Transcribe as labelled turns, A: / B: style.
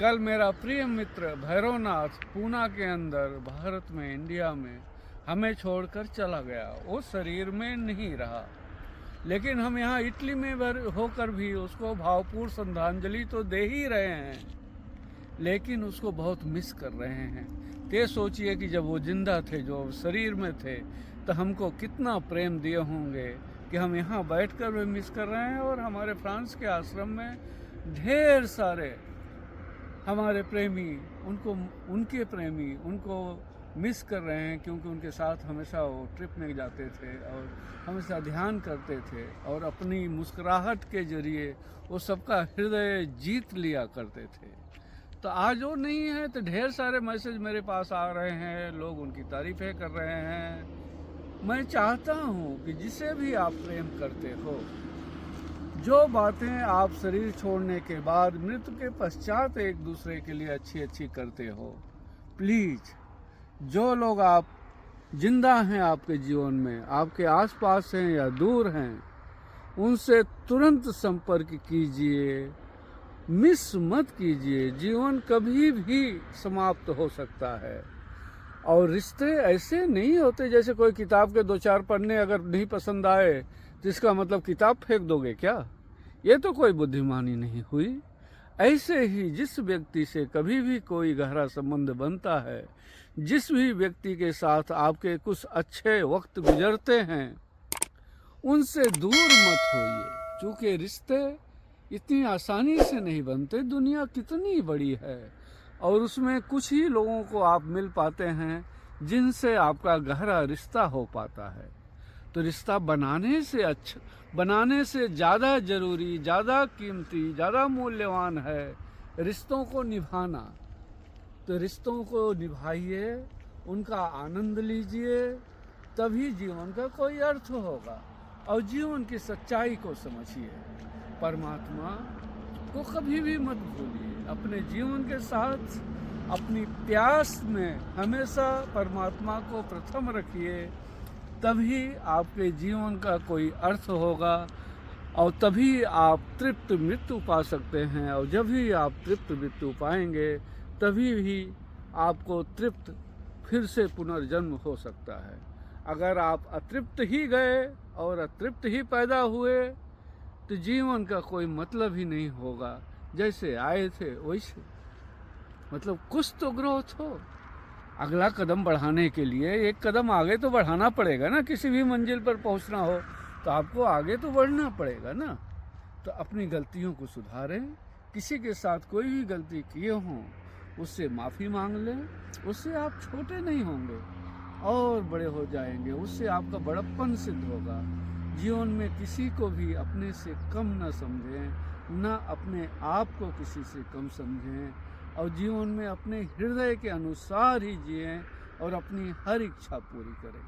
A: कल मेरा प्रिय मित्र भैरवनाथ पूना के अंदर भारत में, इंडिया में हमें छोड़कर चला गया। वो शरीर में नहीं रहा, लेकिन हम यहाँ इटली में होकर भी उसको भावपूर्ण श्रद्धांजलि तो दे ही रहे हैं, लेकिन उसको बहुत मिस कर रहे हैं। ते सोचिए कि जब वो जिंदा थे, जो शरीर में थे, तो हमको कितना प्रेम दिए होंगे कि हम यहाँ बैठकर भी मिस कर रहे हैं। और हमारे फ्रांस के आश्रम में ढेर सारे हमारे प्रेमी उनके प्रेमी उनको मिस कर रहे हैं, क्योंकि उनके साथ हमेशा वो ट्रिप में जाते थे और हमेशा ध्यान करते थे और अपनी मुस्कुराहट के जरिए वो सबका हृदय जीत लिया करते थे। तो आज वो नहीं है, तो ढेर सारे मैसेज मेरे पास आ रहे हैं, लोग उनकी तारीफ़ें कर रहे हैं। मैं चाहता हूँ कि जिसे भी आप प्रेम करते हो, जो बातें आप शरीर छोड़ने के बाद, मृत्यु के पश्चात एक दूसरे के लिए अच्छी अच्छी करते हो, प्लीज़ जो लोग आप जिंदा हैं आपके जीवन में, आपके आसपास हैं या दूर हैं, उनसे तुरंत संपर्क कीजिए, मिस मत कीजिए। जीवन कभी भी समाप्त हो सकता है और रिश्ते ऐसे नहीं होते जैसे कोई किताब के 2-4 पन्ने अगर नहीं पसंद आए तो इसका मतलब किताब फेंक दोगे क्या? ये तो कोई बुद्धिमानी नहीं हुई। ऐसे ही जिस व्यक्ति से कभी भी कोई गहरा संबंध बनता है, जिस भी व्यक्ति के साथ आपके कुछ अच्छे वक्त गुजरते हैं, उनसे दूर मत होइए, क्योंकि रिश्ते इतनी आसानी से नहीं बनते। दुनिया कितनी बड़ी है और उसमें कुछ ही लोगों को आप मिल पाते हैं जिनसे आपका गहरा रिश्ता हो पाता है। तो रिश्ता बनाने से ज़्यादा ज़रूरी, ज़्यादा कीमती, ज़्यादा मूल्यवान है रिश्तों को निभाना। तो रिश्तों को निभाइए, उनका आनंद लीजिए, तभी जीवन का कोई अर्थ होगा। और जीवन की सच्चाई को समझिए, परमात्मा को कभी भी मत भूलिए। अपने जीवन के साथ अपनी प्यास में हमेशा परमात्मा को प्रथम रखिए, तभी आपके जीवन का कोई अर्थ होगा और तभी आप तृप्त मृत्यु पा सकते हैं। और जब भी आप तृप्त मृत्यु पाएंगे, तभी भी आपको तृप्त फिर से पुनर्जन्म हो सकता है। अगर आप अतृप्त ही गए और अतृप्त ही पैदा हुए, तो जीवन का कोई मतलब ही नहीं होगा। जैसे आए थे वैसे, मतलब कुछ तो ग्रोथ हो। अगला कदम बढ़ाने के लिए एक कदम आगे तो बढ़ाना पड़ेगा ना। किसी भी मंजिल पर पहुंचना हो तो आपको आगे तो बढ़ना पड़ेगा ना। तो अपनी गलतियों को सुधारें। किसी के साथ कोई भी गलती किए हों, उससे माफ़ी मांग लें। उससे आप छोटे नहीं होंगे और बड़े हो जाएंगे, उससे आपका बड़प्पन सिद्ध होगा। जीवन में किसी को भी अपने से कम न समझें, न अपने आप को किसी से कम समझें, और जीवन में अपने हृदय के अनुसार ही जिएं और अपनी हर इच्छा पूरी करें।